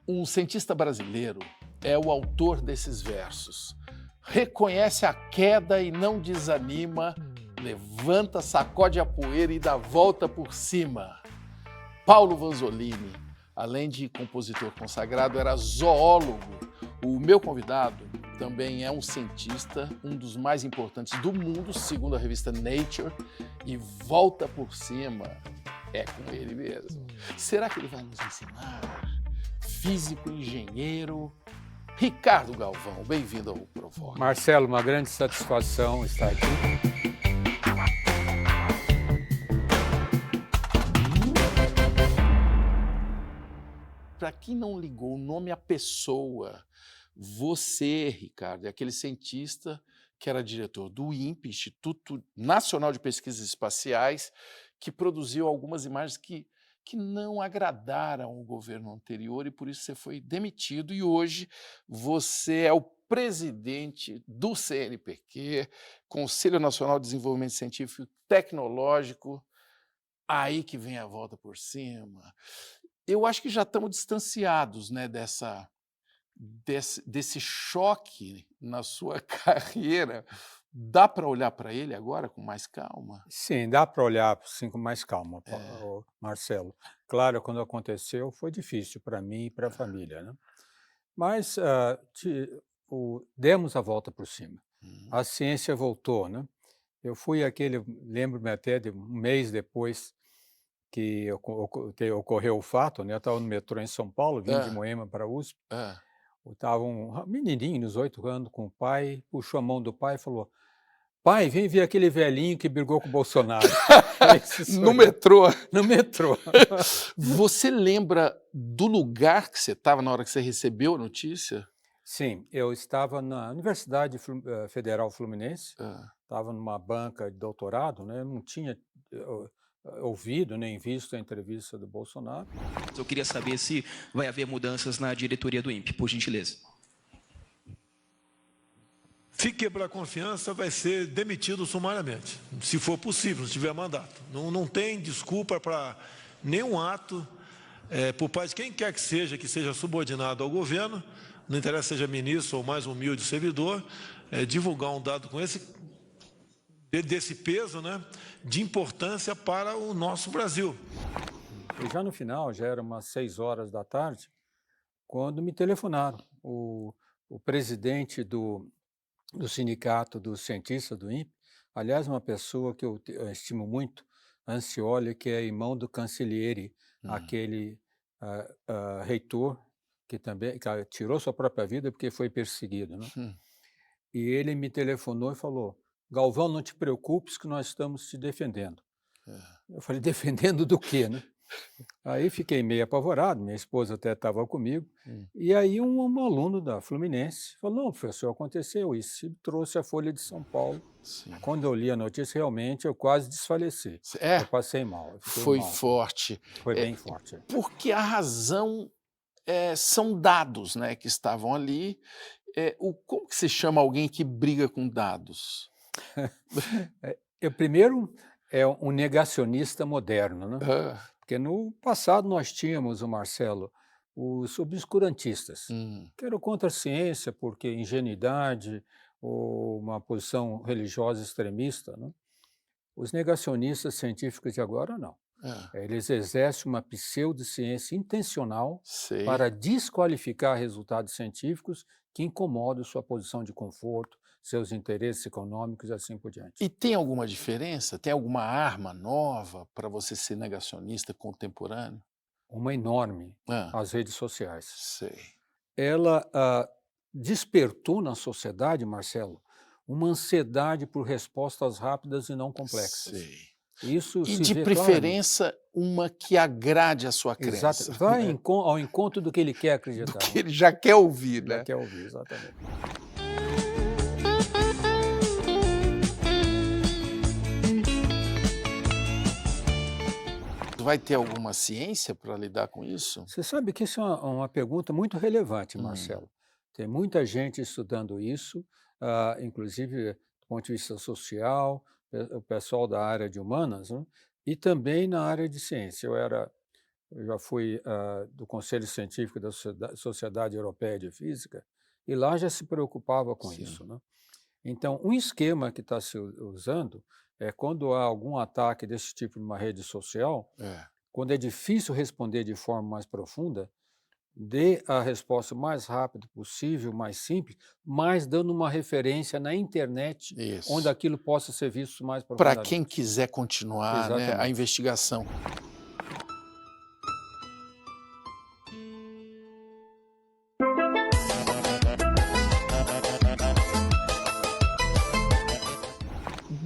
Um cientista brasileiro é o autor desses versos. Reconhece a queda e não desanima, levanta, sacode a poeira e dá volta por cima. Paulo Vanzolini, além de compositor consagrado, era zoólogo. O meu convidado também é um cientista, um dos mais importantes do mundo, segundo a revista Nature, e volta por cima. É com ele mesmo. Será que ele vai nos ensinar? Físico, engenheiro, Ricardo Galvão, bem-vindo ao Provoca. Marcelo, uma grande satisfação estar aqui. Para quem não ligou o nome à pessoa, você, Ricardo, é aquele cientista que era diretor do INPE, Instituto Nacional de Pesquisas Espaciais, que produziu algumas imagens que não agradaram o governo anterior e por isso você foi demitido e hoje você é o presidente do CNPq, Conselho Nacional de Desenvolvimento Científico e Tecnológico, aí que vem a volta por cima. Eu acho que já estamos distanciados, né, desse choque na sua carreira. Dá para olhar para ele agora com mais calma? Sim, dá para olhar assim com mais calma, É. Marcelo. Claro, quando aconteceu foi difícil para mim e para a família, né? Mas demos a volta por cima. Hum. A ciência voltou, né? Eu fui aquele, lembro-me até de um mês depois que ocorreu o fato, né? Eu estava no metrô em São Paulo, vindo de Hã, Moema para a USP. hã. Estava um menininho, nos 8 anos, com o pai, puxou a mão do pai e falou: "Pai, vem ver aquele velhinho que brigou com o Bolsonaro". Esse sou No eu, metrô. no metrô. Você lembra do lugar que você estava na hora que você recebeu a notícia? Sim, eu estava na Universidade Federal Fluminense, Hã. estava numa banca de doutorado, né, eu não tinha, ouvido nem visto a entrevista do Bolsonaro. Eu queria saber se vai haver mudanças na diretoria do INPE, por gentileza. Se quebrar a confiança, vai ser demitido sumariamente, se for possível, se tiver mandato. Não tem desculpa para nenhum ato, por parte de quem quer que seja subordinado ao governo, não interessa seja ministro ou mais humilde servidor, divulgar um dado com desse peso, né, de importância para o nosso Brasil. E já no final, já era umas 6 horas da tarde, quando me telefonaram. O presidente do sindicato dos cientistas do INPE, aliás, uma pessoa que eu estimo muito, Ancioli, que é irmão do Cancellieri, aquele reitor que também tirou sua própria vida porque foi perseguido, né? Hum. E ele me telefonou e falou: "Galvão, não te preocupes que nós estamos te defendendo". É. Eu falei: "Defendendo do quê, né?" Aí fiquei meio apavorado, minha esposa até estava comigo, Hum. e aí um aluno da Fluminense falou: "Não, professor, aconteceu isso", e trouxe a Folha de São Paulo. Sim. Quando eu li a notícia, realmente eu quase desfaleci. Eu passei mal, eu fiquei Foi mal, forte. foi bem forte. Porque a razão, são dados, né, que estavam ali. Como que se chama alguém que briga com dados? Eu primeiro é um negacionista moderno, né, Hã. porque no passado nós tínhamos, o Marcelo, os obscurantistas, Hum. que eram contra a ciência, porque ingenuidade ou uma posição religiosa extremista, né. Os negacionistas científicos de agora não. Hã. Eles exercem uma pseudociência intencional Sei. para desqualificar resultados científicos que incomodam sua posição de conforto, seus interesses econômicos e assim por diante. E tem alguma diferença? Tem alguma arma nova para você ser negacionista contemporâneo? Uma enorme, Hã. as redes sociais. Sei. Ela despertou na sociedade, Marcelo, uma ansiedade por respostas rápidas e não complexas. Sei. Isso E se de vê claramente. preferência, uma que agrade a sua Exato. crença, Vai né, ao encontro do que ele quer do acreditar, que né? ele já quer ouvir, Já né. quer ouvir, exatamente. Vai ter alguma ciência para lidar com isso? Você sabe que isso é uma pergunta muito relevante, Hum. Marcelo. Tem muita gente estudando isso, inclusive do ponto de vista social, o pessoal da área de humanas, né, e também na área de ciência. eu já fui do Conselho Científico da Sociedade Europeia de Física, e lá já se preocupava com Sim. isso, né? Então, um esquema que está se usando é quando há algum ataque desse tipo numa rede social, quando é difícil responder de forma mais profunda, dê a resposta o mais rápido possível, mais simples, mas dando uma referência na internet onde Isso. aquilo possa ser visto mais Para profundamente. quem quiser continuar, né, a Exatamente. investigação.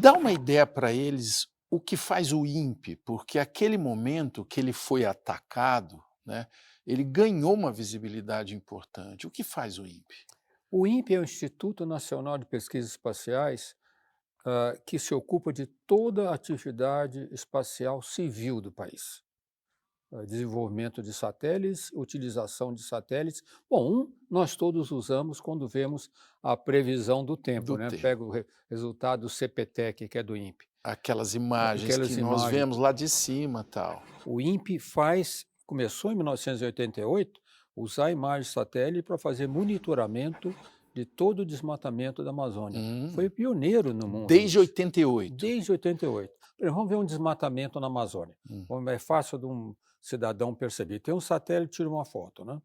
Dá uma ideia para eles o que faz o INPE, porque aquele momento que ele foi atacado, né, ele ganhou uma visibilidade importante. O que faz o INPE? O INPE é o Instituto Nacional de Pesquisas Espaciais, que se ocupa de toda a atividade espacial civil do país. Desenvolvimento de satélites, utilização de satélites. Bom, nós todos usamos quando vemos a previsão do tempo, Do né? tempo. Pega o resultado do CPTEC, que é do INPE. Aquelas imagens Aquelas que nós imagens. vemos lá de cima, tal. O INPE começou em 1988, usar imagens de satélite para fazer monitoramento de todo o desmatamento da Amazônia. Foi pioneiro no mundo. Desde nisso. 88. Desde 88. Vamos ver um desmatamento na Amazônia. É fácil de um cidadão perceber. Tem um satélite, tira uma foto, né?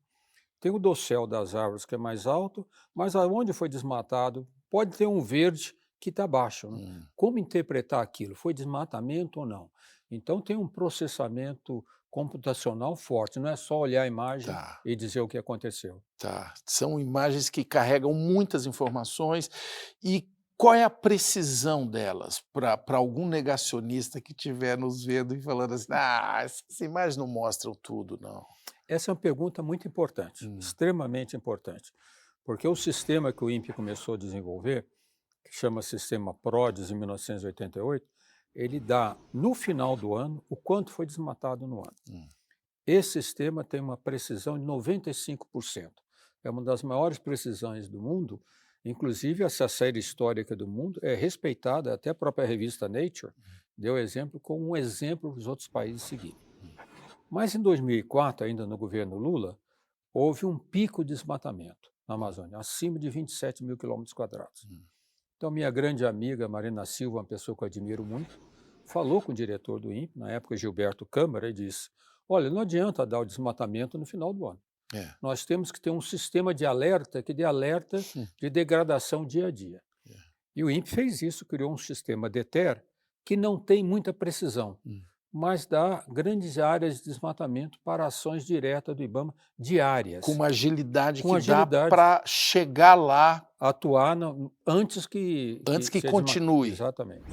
Tem o dossel das árvores que é mais alto, mas aonde foi desmatado pode ter um verde que está baixo, né? Como interpretar aquilo? Foi desmatamento ou não? Então tem um processamento computacional forte, não é só olhar a imagem e dizer o que aconteceu. Tá. São imagens que carregam muitas informações. E qual é a precisão delas para algum negacionista que estiver nos vendo e falando assim, essas imagens não mostram tudo, não? Essa é uma pergunta muito importante, extremamente importante, porque o sistema que o INPE começou a desenvolver, que chama Sistema PRODES em 1988, ele dá, no final do ano, o quanto foi desmatado no ano. Esse sistema tem uma precisão de 95%. É uma das maiores precisões do mundo, inclusive essa série histórica do mundo é respeitada, até a própria revista Nature deu exemplo como um exemplo para os outros países seguirem. Mas em 2004, ainda no governo Lula, houve um pico de desmatamento na Amazônia, acima de 27 mil quilômetros quadrados. Então, minha grande amiga Marina Silva, uma pessoa que eu admiro muito, falou com o diretor do INPE, na época Gilberto Câmara, e disse, olha, não adianta dar o desmatamento no final do ano. Nós temos que ter um sistema de alerta que dê alerta de degradação dia a dia. E o INPE fez isso, criou um sistema DETER que não tem muita precisão, mas dá grandes áreas de desmatamento para ações diretas do IBAMA diárias. Com uma agilidade Com que dá agilidade. para chegar lá Atuar antes que seja continue. Exatamente.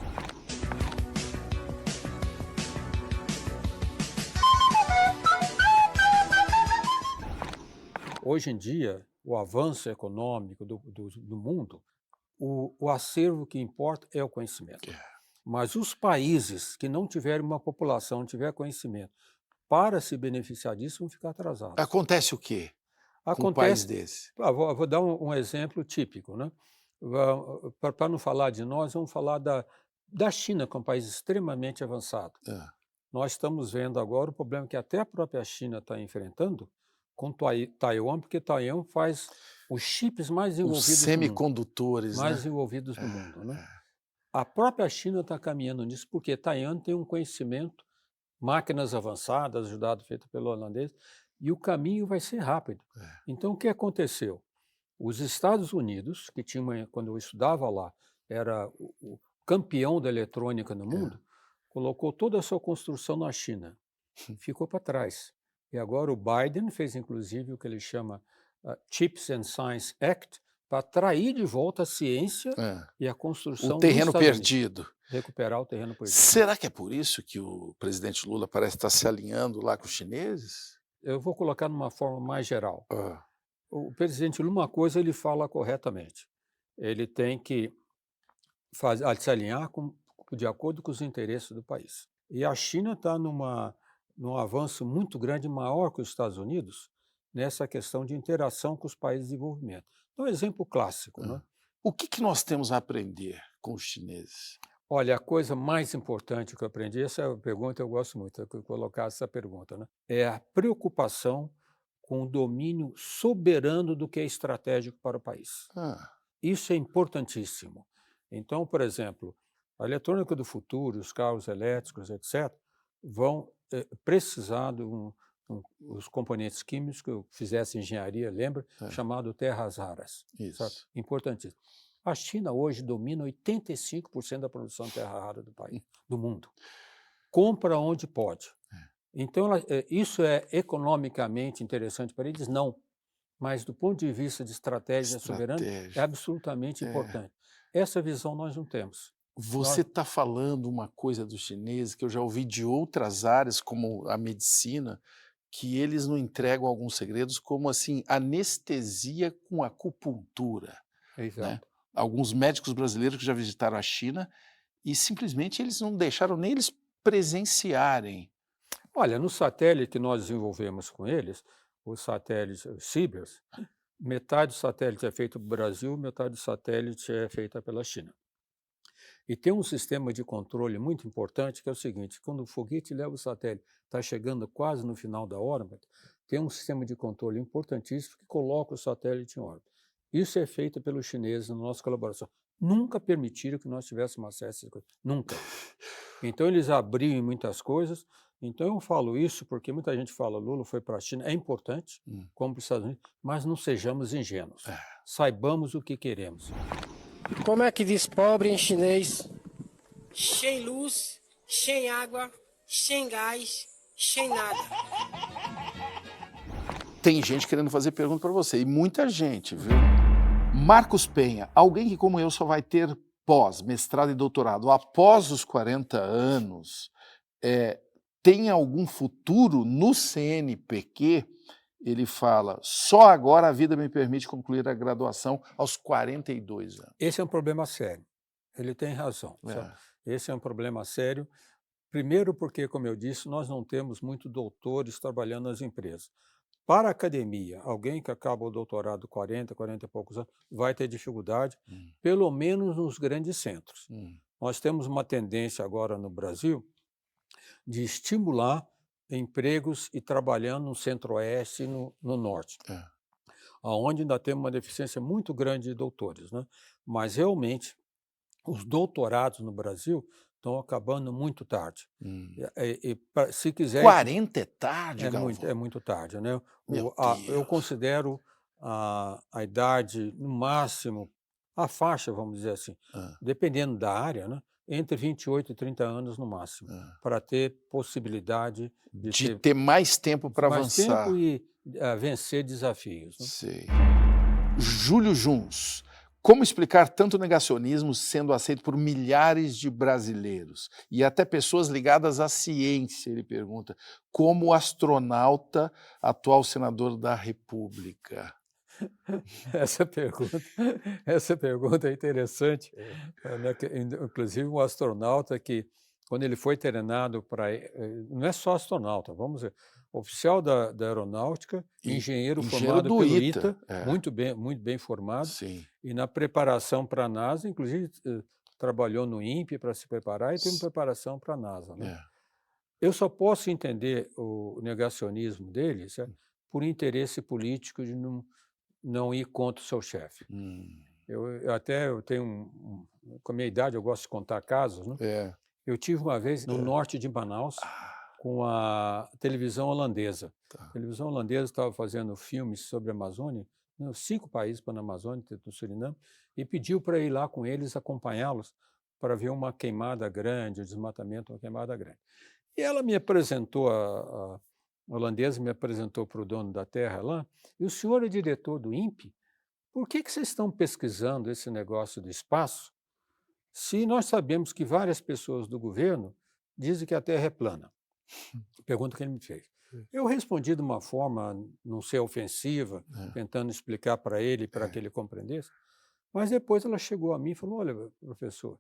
Hoje em dia, o avanço econômico do mundo, o acervo que importa é o conhecimento. Mas os países que não tiverem uma população, não tiver conhecimento, para se beneficiar disso, vão ficar atrasados. Acontece o quê com um país desse? Vou dar um exemplo típico, né? Para não falar de nós, vamos falar da China, que é um país extremamente avançado. Nós estamos vendo agora o problema que até a própria China está enfrentando com Taiwan, porque Taiwan faz os chips mais desenvolvidos Os semicondutores, mais né? desenvolvidos do mundo, né? A própria China está caminhando nisso, porque Taiwan tem um conhecimento, máquinas avançadas, feito pelo holandês, e o caminho vai ser rápido. Então, o que aconteceu? Os Estados Unidos, que tinha, quando eu estudava lá, era o campeão da eletrônica no mundo, colocou toda a sua construção na China. Ficou para trás. E agora o Biden fez, inclusive, o que ele chama Chips and Science Act, para atrair de volta a ciência e a construção o terreno dos Estados perdido. Unidos. Recuperar o terreno perdido. Será que é por isso que o presidente Lula parece estar se alinhando lá com os chineses? Eu vou colocar de uma forma mais geral. O presidente Lula, uma coisa ele fala corretamente. Ele tem que se alinhar de acordo com os interesses do país. E a China está num avanço muito grande, maior que os Estados Unidos, nessa questão de interação com os países de desenvolvimento. Então, um exemplo clássico. Né? O que nós temos a aprender com os chineses? Olha, a coisa mais importante que eu aprendi, essa é uma pergunta eu gosto muito de colocar essa pergunta, né? É a preocupação com o domínio soberano do que é estratégico para o país. Ah, Isso é importantíssimo. Então, por exemplo, a eletrônica do futuro, os carros elétricos, etc., vão precisar de os componentes químicos que eu fizesse engenharia, lembra? Chamado terras raras. Sabe? isso. Importantíssimo. A China hoje domina 85% da produção de terra rara do país, do mundo. Compra onde pode. Então, isso é economicamente interessante para eles? Não. Mas, do ponto de vista de estratégia soberana, é absolutamente importante. Essa visão nós não temos. Você está falando uma coisa dos chineses que eu já ouvi de outras áreas, como a medicina, que eles não entregam alguns segredos, como assim, anestesia com acupuntura. Exato. Né? Alguns médicos brasileiros que já visitaram a China e simplesmente eles não deixaram nem eles presenciarem. Olha, no satélite que nós desenvolvemos com eles, o satélite Cibers, metade do satélite é feito no Brasil, metade do satélite é feita pela China. E tem um sistema de controle muito importante que é o seguinte: quando o foguete leva o satélite, está chegando quase no final da órbita, tem um sistema de controle importantíssimo que coloca o satélite em órbita. Isso é feito pelos chineses na nossa colaboração. Nunca permitiram que nós tivéssemos acesso a essas coisas. Nunca. Então, eles abriram muitas coisas. Então, eu falo isso porque muita gente fala, Lula foi para a China. É importante, como para os Estados Unidos, mas não sejamos ingênuos. Saibamos o que queremos. Como é que diz pobre em chinês? Sem luz, sem água, sem gás, sem nada. Tem gente querendo fazer pergunta para você, e muita gente, viu? Marcos Penha, alguém que como eu só vai ter pós, mestrado e doutorado após os 40 anos, tem algum futuro no CNPq? Ele fala, só agora a vida me permite concluir a graduação aos 42 anos. Esse é um problema sério. Ele tem razão. Esse é um problema sério. Primeiro porque, como eu disse, nós não temos muitos doutores trabalhando nas empresas. Para a academia, alguém que acaba o doutorado 40 e poucos anos, vai ter dificuldade, pelo menos nos grandes centros. Nós temos uma tendência agora no Brasil de estimular empregos e trabalhando no centro-oeste e no norte, onde ainda temos uma deficiência muito grande de doutores. Né? Mas, realmente, os doutorados no Brasil estão acabando muito tarde. Se quiser, 40 é tarde, é muito tarde. Né? Eu considero a idade, no máximo, a faixa, vamos dizer assim, dependendo da área, né? Entre 28 e 30 anos no máximo, para ter possibilidade de ter mais tempo para avançar. Mais tempo e vencer desafios. Né? Sei. Júlio Juns, como explicar tanto negacionismo sendo aceito por milhares de brasileiros e até pessoas ligadas à ciência, ele pergunta, como astronauta, atual senador da República? Essa pergunta é interessante. Né? Inclusive, um astronauta que, quando ele foi treinado para... Não é só astronauta, vamos dizer, oficial da aeronáutica, engenheiro formado pelo ITA, muito bem formado, Sim. E na preparação para a NASA, inclusive trabalhou no INPE para se preparar e teve preparação para a NASA. Né? Eu só posso entender o negacionismo deles por interesse político de não ir contra o seu chefe. Eu tenho com a minha idade, eu gosto de contar casos. Né? Eu tive uma vez no norte de Manaus com a televisão holandesa. A televisão holandesa estava fazendo filmes sobre a Amazônia, 5 países para a Amazônia, no Suriname, e pediu para ir lá com eles, acompanhá-los, para ver uma queimada grande, o desmatamento, uma queimada grande. E ela me apresentou, a holandesa me apresentou para o dono da terra lá, e o senhor é diretor do INPE, por que vocês estão pesquisando esse negócio do espaço, se nós sabemos que várias pessoas do governo dizem que a Terra é plana? Pergunta que ele me fez. Eu respondi de uma forma, não ser ofensiva, tentando explicar para ele, para que ele compreendesse, mas depois ela chegou a mim e falou, olha, professor,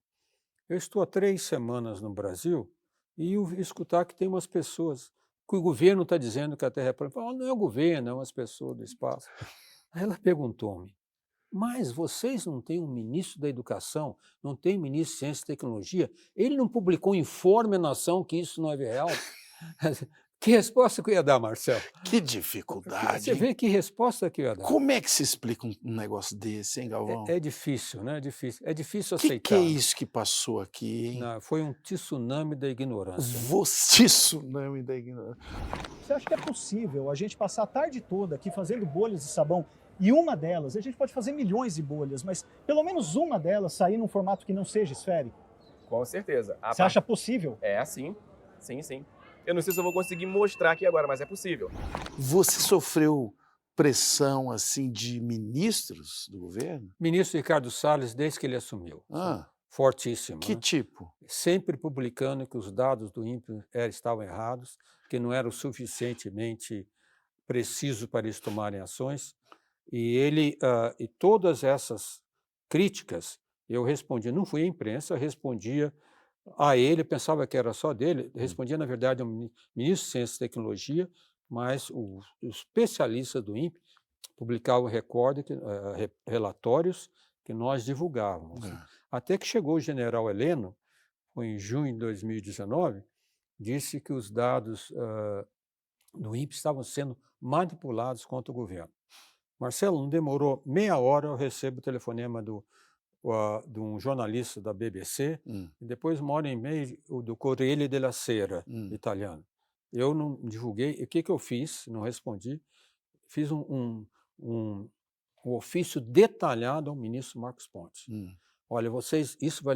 eu estou há 3 semanas no Brasil e eu escutar que tem umas pessoas que o governo está dizendo que a Terra é plana. Eu falei, não é o governo, é umas pessoas do espaço. Aí ela perguntou-me, mas vocês não têm um ministro da Educação, não tem ministro de Ciência e Tecnologia, ele não publicou um informe à nação que isso não é real? Que resposta que eu ia dar, Marcelo? Que dificuldade, Você hein? vê que resposta que eu ia dar. Como é que se explica um negócio desse, hein, Galvão? É difícil, né? É difícil Que aceitar. é isso que passou aqui, hein? Não, foi um tsunami da ignorância. Você, tsunami da ignorância. Você acha que é possível a gente passar a tarde toda aqui fazendo bolhas de sabão e uma delas, a gente pode fazer milhões de bolhas, mas pelo menos uma delas sair num formato que não seja esférico? Com certeza. Você acha possível? É assim, sim. Eu não sei se eu vou conseguir mostrar aqui agora, mas é possível. Você sofreu pressão, assim, de ministros do governo? Ministro Ricardo Salles, desde que ele assumiu, Ah, fortíssimo. que né? tipo? Sempre publicando que os dados do INPE estavam errados, que não eram suficientemente precisos para eles tomarem ações. E ele e todas essas críticas eu respondia, não fui à imprensa, respondia a ele, pensava que era só dele, respondia, na verdade, ao ministro de Ciência e Tecnologia, mas os especialistas do INPE publicavam relatórios que nós divulgávamos. É. Até que chegou o general Heleno, foi em junho de 2019, disse que os dados do INPE estavam sendo manipulados contra o governo. Marcelo, não demorou meia hora, eu recebo o telefonema de um jornalista da BBC, e depois uma hora e meia do Corriere della Sera, italiano. Eu não divulguei. O que eu fiz? Não respondi. Fiz um ofício detalhado ao ministro Marcos Pontes. Olha, isso vai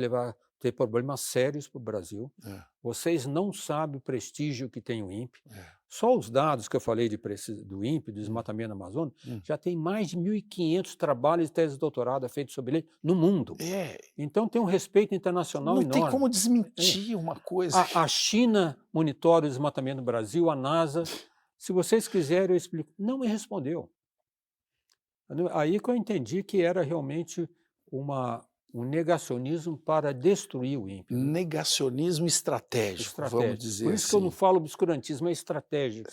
ter problemas sérios para o Brasil. Vocês não sabem o prestígio que tem o INPE. Só os dados que eu falei do INPE, do desmatamento na Amazônia, já tem mais de 1.500 trabalhos de tese de doutorado feitos sobre ele no mundo. Então tem um respeito internacional enorme. Não tem como desmentir uma coisa. A China monitora o desmatamento no Brasil, a NASA. Se vocês quiserem, eu explico. Não me respondeu. Aí que eu entendi que era realmente um negacionismo para destruir o INPE. Negacionismo estratégico, vamos dizer Por isso que eu não assim. falo obscurantismo, é estratégico.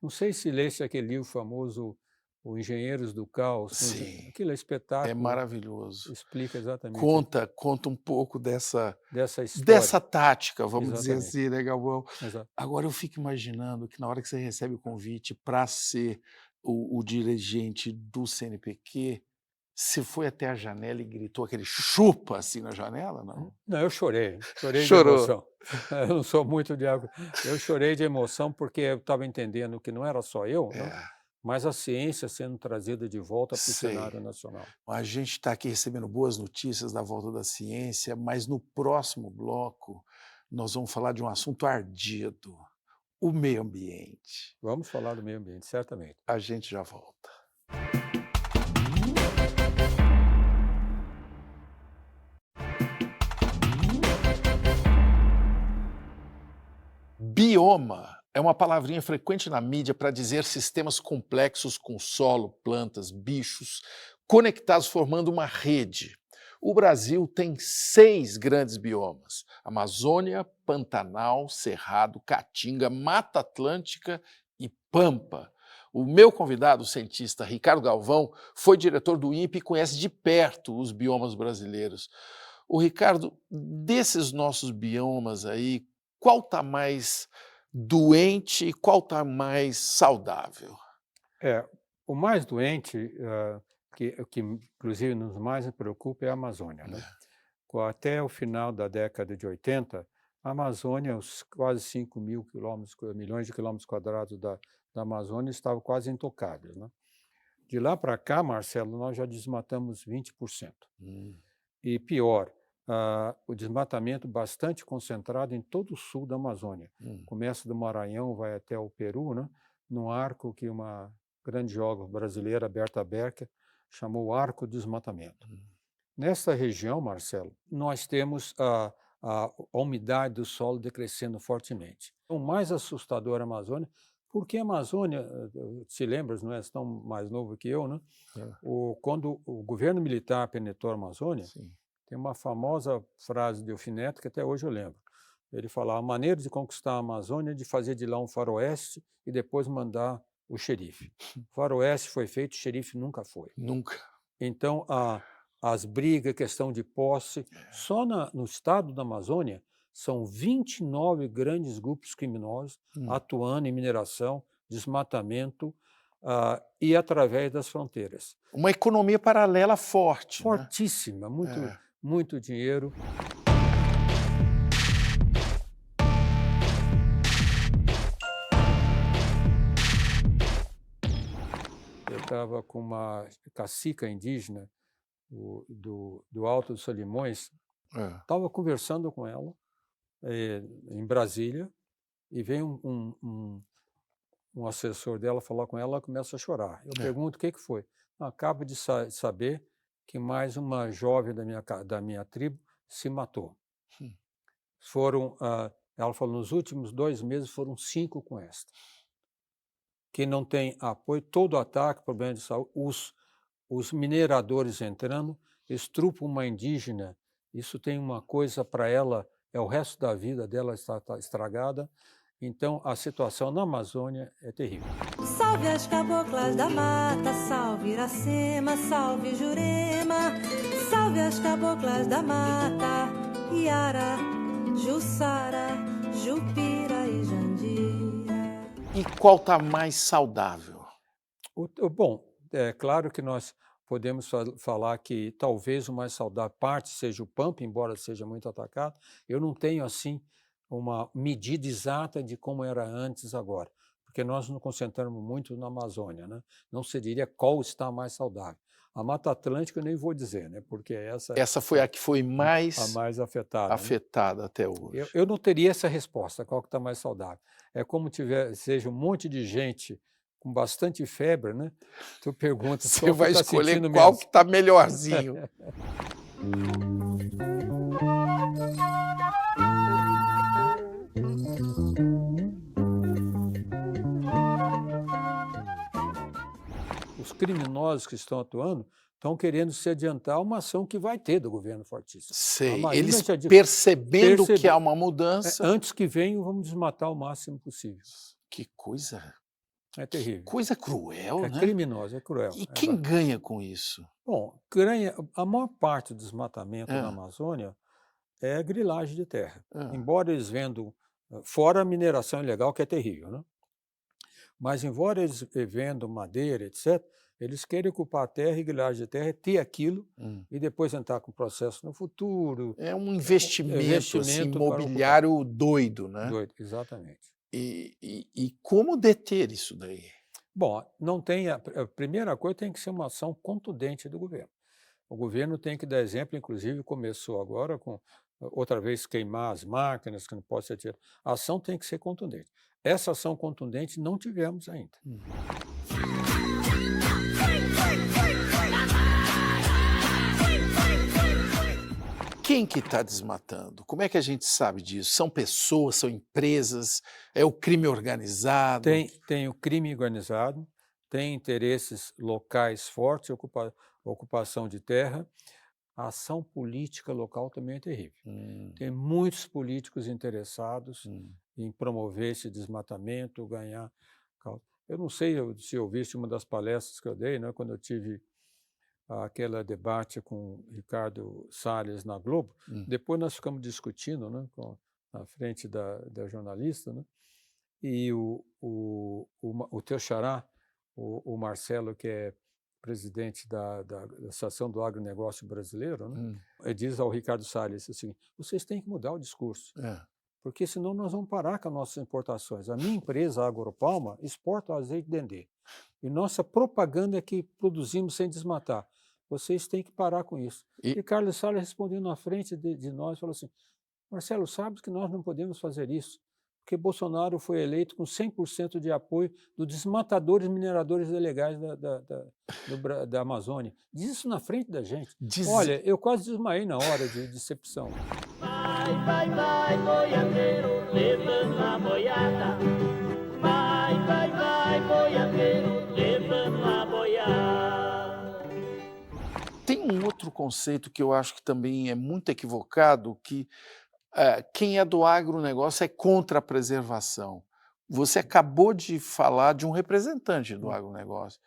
Não sei se lesse aquele livro famoso, O Engenheiros do Caos. Sim. Aquilo é espetáculo. É maravilhoso. Explica exatamente. Conta um pouco dessa história. tática, vamos dizer Exatamente. assim, né, Galvão? Exato. Agora eu fico imaginando que na hora que você recebe o convite para ser o dirigente do CNPq, você foi até a janela e gritou aquele chupa assim na janela, não? Não, eu chorei de Chorou. emoção. Eu não sou muito de água. Eu chorei de emoção porque eu estava entendendo que não era só eu, né? Mas a ciência sendo trazida de volta para o Sei. cenário nacional. A gente está aqui recebendo boas notícias da volta da ciência, mas no próximo bloco nós vamos falar de um assunto ardido, o meio ambiente. Vamos falar do meio ambiente, certamente. A gente já volta. Bioma é uma palavrinha frequente na mídia para dizer sistemas complexos com solo, plantas, bichos, conectados formando uma rede. O Brasil tem 6 grandes biomas: Amazônia, Pantanal, Cerrado, Caatinga, Mata Atlântica e Pampa. O meu convidado, o cientista Ricardo Galvão, foi diretor do INPE e conhece de perto os biomas brasileiros. O Ricardo, desses nossos biomas aí, qual está mais doente e qual está mais saudável? O mais doente, que inclusive nos mais me preocupa, é a Amazônia. Né? Até o final da década de 80, a Amazônia, os quase 5 milhões de quilômetros quadrados da Amazônia estavam quase intocáveis. Né? De lá para cá, Marcelo, nós já desmatamos 20%. E pior, o desmatamento bastante concentrado em todo o sul da Amazônia. Começa do Maranhão, vai até o Peru, né? Num arco que uma grande geógrafa brasileira, Berta Becker, chamou Arco do Desmatamento. Nessa região, Marcelo, nós temos a umidade do solo decrescendo fortemente. O mais assustador é a Amazônia, porque a Amazônia, se lembras, não é tão mais novo que eu, né? Quando o governo militar penetrou a Amazônia, tem uma famosa frase de Alfineto que até hoje eu lembro. Ele fala: a maneira de conquistar a Amazônia é de fazer de lá um faroeste e depois mandar o xerife. O faroeste foi feito, o xerife nunca foi. Nunca. Então, as brigas, questão de posse, só no estado da Amazônia são 29 grandes grupos criminosos atuando em mineração, desmatamento e através das fronteiras. Uma economia paralela forte, né? Fortíssima, muito dinheiro. Eu estava com uma cacica indígena do Alto dos Solimões, estava conversando com ela em Brasília, e vem um assessor dela falar com ela, ela começa a chorar. Eu pergunto o que foi. Acabo de saber que mais uma jovem da minha tribo se matou. Ela falou, nos últimos 2 meses foram 5 com esta. Que não tem apoio, todo ataque, problema de saúde, os mineradores entrando, estrupam uma indígena, isso tem uma coisa para ela, o resto da vida dela está estragada. Então, a situação na Amazônia é terrível. Salve as caboclas da mata, salve Iracema, salve Jurema, salve as caboclas da mata, Iara, Jussara, Jupira e Jandira. E qual está mais saudável? Bom, é claro que nós podemos falar que talvez o mais saudável parte seja o Pampa, embora seja muito atacado. Eu não tenho, assim, uma medida exata de como era antes agora, porque nós nos concentramos muito na Amazônia, né? Não se diria qual está mais saudável. A Mata Atlântica eu nem vou dizer, né? Porque essa foi a que foi a mais mais afetada. afetada até hoje. Eu não teria essa resposta, qual que está mais saudável. É como seja um monte de gente com bastante febre, né? Tu pergunta, Você vai tá escolher sentindo qual menos? que está melhorzinho. Os criminosos que estão atuando estão querendo se adiantar a uma ação que vai ter do governo fortista. Sei, A Marina eles já disse, percebendo que há uma mudança. antes que venham, vamos desmatar o máximo possível. Que coisa É terrível. Coisa cruel, É né? criminoso, é cruel. E quem ganha com isso? Bom, a maior parte do desmatamento na Amazônia é grilagem de terra. Embora eles vendam, fora a mineração ilegal, que é terrível, né? Mas embora eles vendam madeira, etc., eles querem ocupar a terra e grilagem de terra, ter aquilo e depois entrar com o processo no futuro. É um investimento assim, para ocupar. imobiliário doido, né? Doido, exatamente. E como deter isso daí? Bom, não tem a primeira coisa tem que ser uma ação contundente do governo. O governo tem que dar exemplo, inclusive começou agora com outra vez queimar as máquinas, que não pode ser tirado. A ação tem que ser contundente. Essa ação contundente não tivemos ainda. Quem que está desmatando? Como é que a gente sabe disso? São pessoas, são empresas, é o crime organizado? Tem o crime organizado, tem interesses locais fortes, ocupação de terra. A ação política local também é terrível. Tem muitos políticos interessados em promover esse desmatamento, ganhar. Eu não sei se ouviste uma das palestras que eu dei, né, quando eu tive aquele debate com o Ricardo Salles na Globo. Depois nós ficamos discutindo, né, na frente da jornalista, né, e o teu xará, o Marcelo, que é presidente da Associação do Agronegócio Brasileiro, né, ele diz ao Ricardo Salles assim, vocês têm que mudar o discurso, porque senão nós vamos parar com as nossas importações. A minha empresa, a Agropalma, exporta o azeite de dendê. E nossa propaganda é que produzimos sem desmatar. Vocês têm que parar com isso. E Carlos Salles respondeu na frente de nós, falou assim, Marcelo, sabes que nós não podemos fazer isso, porque Bolsonaro foi eleito com 100% de apoio dos desmatadores e mineradores ilegais da Amazônia. Diz isso na frente da gente. Olha, eu quase desmaiei na hora de decepção. Vai, vai, vai, boiadeiro, levando a boiada. Vai, vai, vai, boiadeiro, levando a boiada. Tem um outro conceito que eu acho que também é muito equivocado, que quem é do agronegócio é contra a preservação. Você acabou de falar de um representante do agronegócio.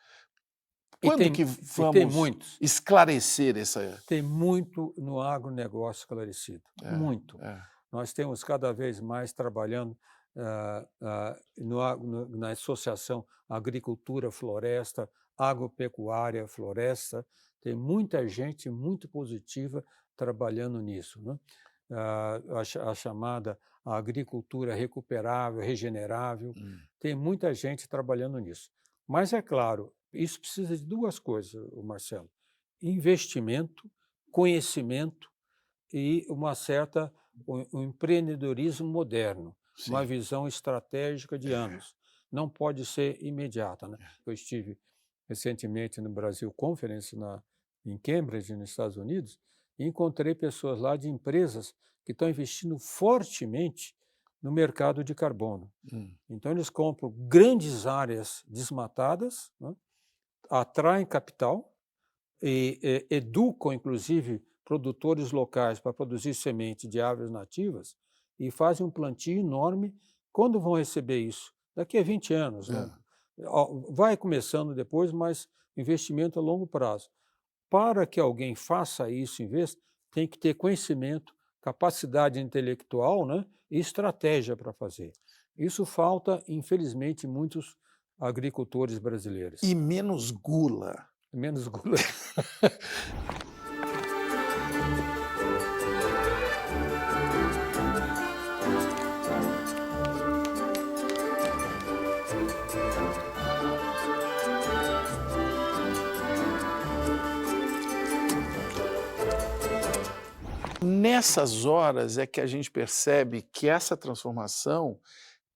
Quando que tem vamos muitos. esclarecer essa... Tem muito no agronegócio esclarecido, muito. É. Nós temos cada vez mais trabalhando na associação agricultura-floresta, agropecuária, floresta. Tem muita gente muito positiva trabalhando nisso, né? A chamada agricultura recuperável, regenerável. Tem muita gente trabalhando nisso. Mas, é claro, isso precisa de duas coisas, Marcelo: investimento, conhecimento e um empreendedorismo moderno, uma visão estratégica de anos. Não pode ser imediata, né? Eu estive recentemente no Brasil Conference, em Cambridge, nos Estados Unidos, e encontrei pessoas lá de empresas que estão investindo fortemente no mercado de carbono. Então, eles compram grandes áreas desmatadas, né? Atraem capital e educam, inclusive, produtores locais para produzir semente de árvores nativas e fazem um plantio enorme. Quando vão receber isso? Daqui a 20 anos. Né? Vai começando depois, mas investimento a longo prazo. Para que alguém faça isso, investa, tem que ter conhecimento, capacidade intelectual, né, e estratégia para fazer. Isso falta, infelizmente, em muitos agricultores brasileiros. E menos gula. Menos gula. Nessas horas é que a gente percebe que essa transformação,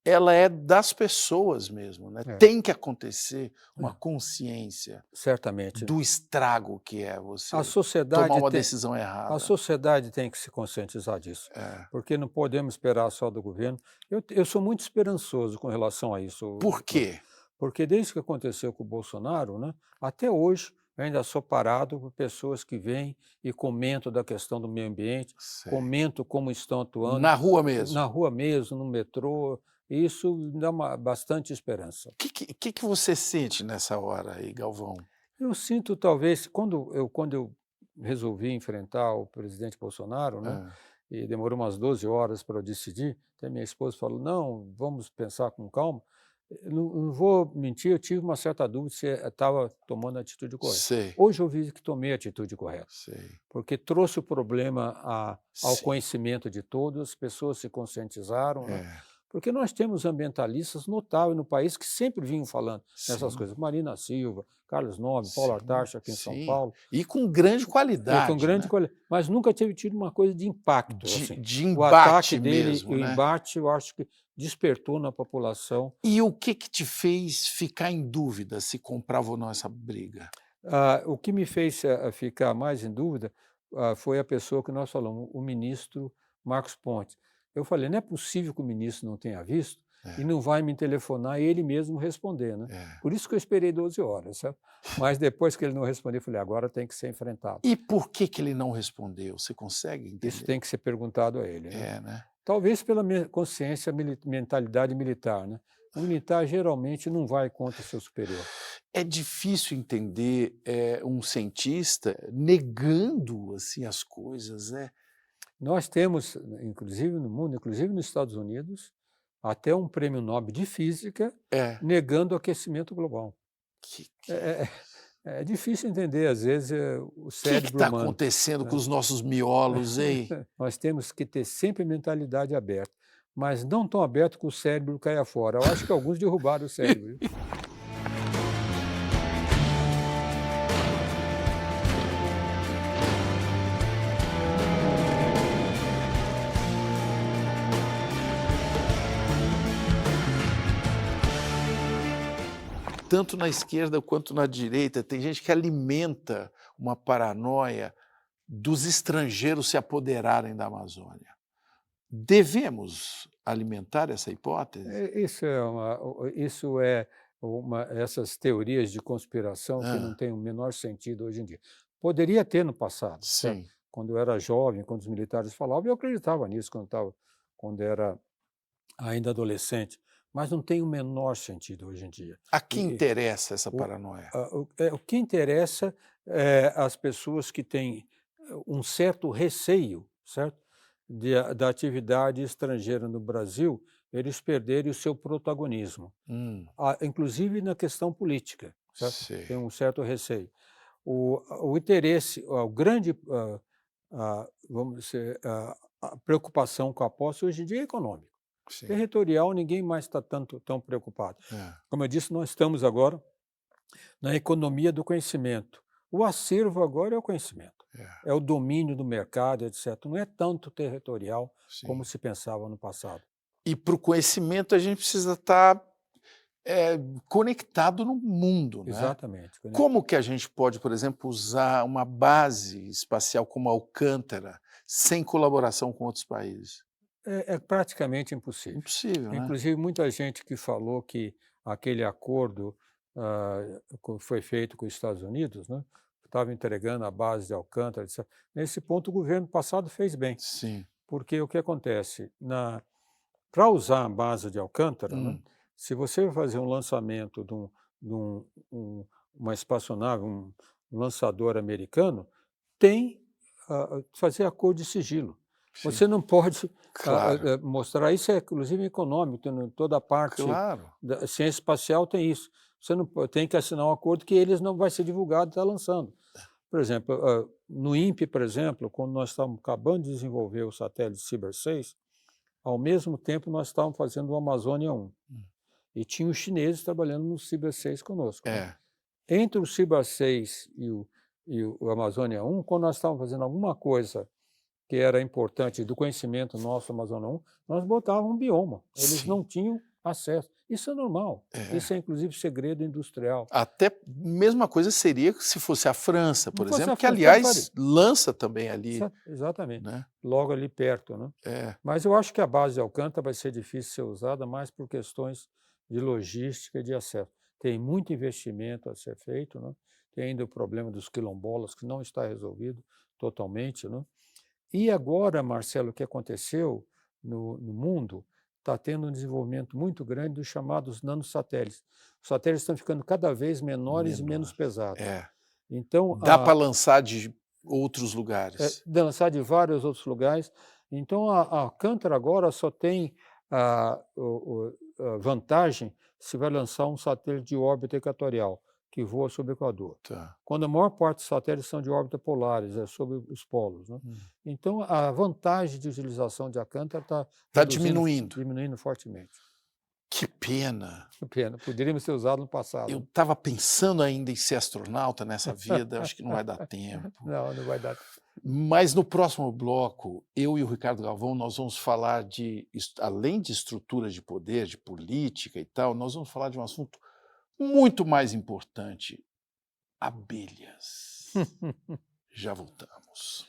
ela é das pessoas mesmo, né? Tem que acontecer uma consciência certamente do estrago que é você a sociedade tomar uma decisão errada. A sociedade tem que se conscientizar disso, porque não podemos esperar só do governo. Eu sou muito esperançoso com relação a isso. Por quê? Porque desde que aconteceu com o Bolsonaro, né, até hoje, eu ainda sou parado por pessoas que vêm e comentam da questão do meio ambiente, comentam como estão atuando. Na rua mesmo? Na rua mesmo, no metrô. Isso dá bastante esperança. O que você sente nessa hora aí, Galvão? Eu sinto, talvez, quando eu resolvi enfrentar o presidente Bolsonaro, né, e demorou umas 12 horas para eu decidir, até minha esposa falou, não, vamos pensar com calma. Não vou mentir, eu tive uma certa dúvida se estava tomando a atitude correta. Hoje eu vi que tomei a atitude correta, porque trouxe o problema ao conhecimento de todos, as pessoas se conscientizaram, né? Porque nós temos ambientalistas notáveis no país que sempre vinham falando nessas coisas. Marina Silva, Carlos Nobre, Paulo Artacho aqui em São Paulo. E com grande qualidade. Com grande qualidade. Mas nunca teve tido uma coisa de impacto. De embate o ataque dele, mesmo, o né? embate, eu acho que despertou na população. E o que te fez ficar em dúvida se comprava ou não essa briga? O que me fez ficar mais em dúvida foi a pessoa que nós falamos, o ministro Marcos Pontes. Eu falei, não é possível que o ministro não tenha visto e não vai me telefonar e ele mesmo responder, né? Por isso que eu esperei 12 horas, sabe? Mas depois que ele não respondeu, eu falei, agora tem que ser enfrentado. E por que ele não respondeu? Você consegue entender? Isso tem que ser perguntado a ele. Né? Né? Talvez pela consciência, mentalidade militar, né? O militar geralmente não vai contra o seu superior. É difícil entender um cientista negando assim, as coisas, né? Nós temos, inclusive no mundo, inclusive nos Estados Unidos, até um prêmio Nobel de Física negando o aquecimento global. É difícil entender, às vezes, o cérebro humano. O que está acontecendo com os nossos miolos, hein? Nós temos que ter sempre mentalidade aberta, mas não tão aberto que o cérebro caia fora. Eu acho que alguns derrubaram o cérebro. Tanto na esquerda quanto na direita, tem gente que alimenta uma paranoia dos estrangeiros se apoderarem da Amazônia. Devemos alimentar essa hipótese? Essas teorias de conspiração que não têm o menor sentido hoje em dia. Poderia ter no passado. Sim. Quando eu era jovem, quando os militares falavam, eu acreditava nisso quando era ainda adolescente. mas não tem o menor sentido hoje em dia. A que E- interessa essa o- paranoia? O que interessa é as pessoas que têm um certo receio, certo? Da atividade estrangeira no Brasil, eles perderem o seu protagonismo, inclusive na questão política, certo? Sei. Tem um certo receio. O interesse, o grande, vamos dizer, a preocupação com a posse hoje em dia é econômico. Sim. Territorial, ninguém mais está tão preocupado. É. Como eu disse, nós estamos agora na economia do conhecimento. O acervo agora é o conhecimento, é o domínio do mercado, etc. Não é tanto territorial Sim. como se pensava no passado. E para o conhecimento a gente precisa estar conectado no mundo, né? Exatamente. Como que a gente pode, por exemplo, usar uma base espacial como a Alcântara sem colaboração com outros países? É praticamente impossível. Impossível, né? Inclusive, muita gente que falou que aquele acordo foi feito com os Estados Unidos, né? Estava entregando a base de Alcântara, etc. Nesse ponto, o governo passado fez bem, Sim. porque o que acontece? Para usar a base de Alcântara, né? Se você vai fazer um lançamento de uma espaçonave, um lançador americano, tem fazer acordo de sigilo. Sim. Você não pode Claro. mostrar, isso é inclusive econômico, em toda a parte Claro. da ciência espacial tem isso. Você não tem que assinar um acordo que eles não vai ser divulgado, está lançando. Por exemplo, no INPE, por exemplo, quando nós estávamos acabando de desenvolver o satélite Ciber 6, ao mesmo tempo nós estávamos fazendo o Amazônia 1. E tinha os chineses trabalhando no Ciber 6 conosco. Né? Entre o Ciber 6 e o Amazônia 1, quando nós estávamos fazendo alguma coisa que era importante do conhecimento nosso Amazônia 1, nós botávamos um bioma. Eles não tinham acesso. Isso é normal. Isso é, inclusive, segredo industrial. Até mesma coisa seria se fosse a França, por Não fosse exemplo, a que, França, aliás, lança também ali. Exatamente. Né? Logo ali perto. Né? Mas eu acho que a base de Alcântara vai ser difícil ser usada mais por questões de logística e de acesso. Tem muito investimento a ser feito, né? Tem ainda o problema dos quilombolas, que não está resolvido totalmente. Né? E agora, Marcelo, o que aconteceu no mundo, está tendo um desenvolvimento muito grande dos chamados nanosatélites. Os satélites estão ficando cada vez menores e menos pesados. Então, dá para lançar de outros lugares. Lançar de vários outros lugares. Então, a Alcântara agora só tem a vantagem se vai lançar um satélite de órbita equatorial, que voa sobre o Equador. Quando a maior parte dos satélites são de órbita polares, sobre os polos. Né? Então, a vantagem de utilização de Alcântara está diminuindo fortemente. Que pena. Que pena. Poderíamos ter usado no passado. Eu estava pensando ainda em ser astronauta nessa vida, acho que não vai dar tempo. Não vai dar tempo. Mas no próximo bloco, eu e o Ricardo Galvão, nós vamos falar além de estruturas de poder, de política e tal, nós vamos falar de um assunto muito mais importante: abelhas. Já voltamos.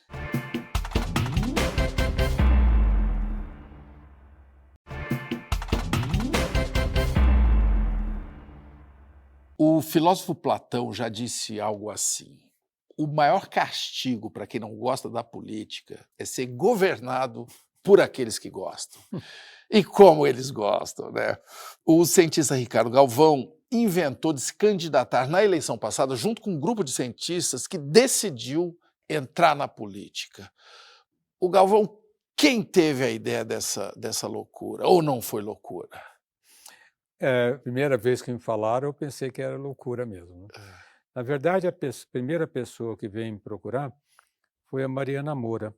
O filósofo Platão já disse algo assim: o maior castigo para quem não gosta da política é ser governado por aqueles que gostam. E como eles gostam, né? O cientista Ricardo Galvão inventou de se candidatar na eleição passada junto com um grupo de cientistas que decidiu entrar na política. O Galvão, quem teve a ideia dessa loucura? Ou não foi loucura? Primeira vez que me falaram, eu pensei que era loucura mesmo. Né? Na verdade, a primeira pessoa que veio me procurar foi a Mariana Moura,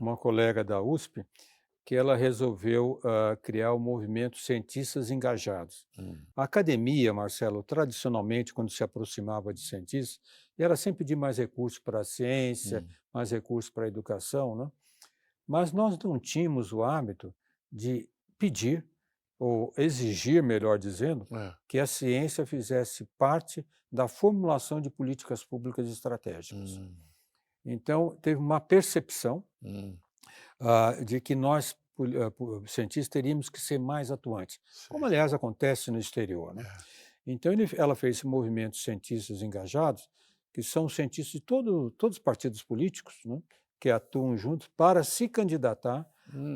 uma colega da USP, que ela resolveu criar o movimento Cientistas Engajados. A academia, Marcelo, tradicionalmente, quando se aproximava de cientistas, era sempre pedir mais recursos para a ciência, mais recursos para a educação, né? Mas nós não tínhamos o hábito de pedir, ou exigir, melhor dizendo, que a ciência fizesse parte da formulação de políticas públicas estratégicas. Então, teve uma percepção de que nós, cientistas, teríamos que ser mais atuantes, como, aliás, acontece no exterior. Né? Então, ela fez esse movimento de Cientistas Engajados, que são cientistas de todos os partidos políticos, né, que atuam juntos para se candidatar,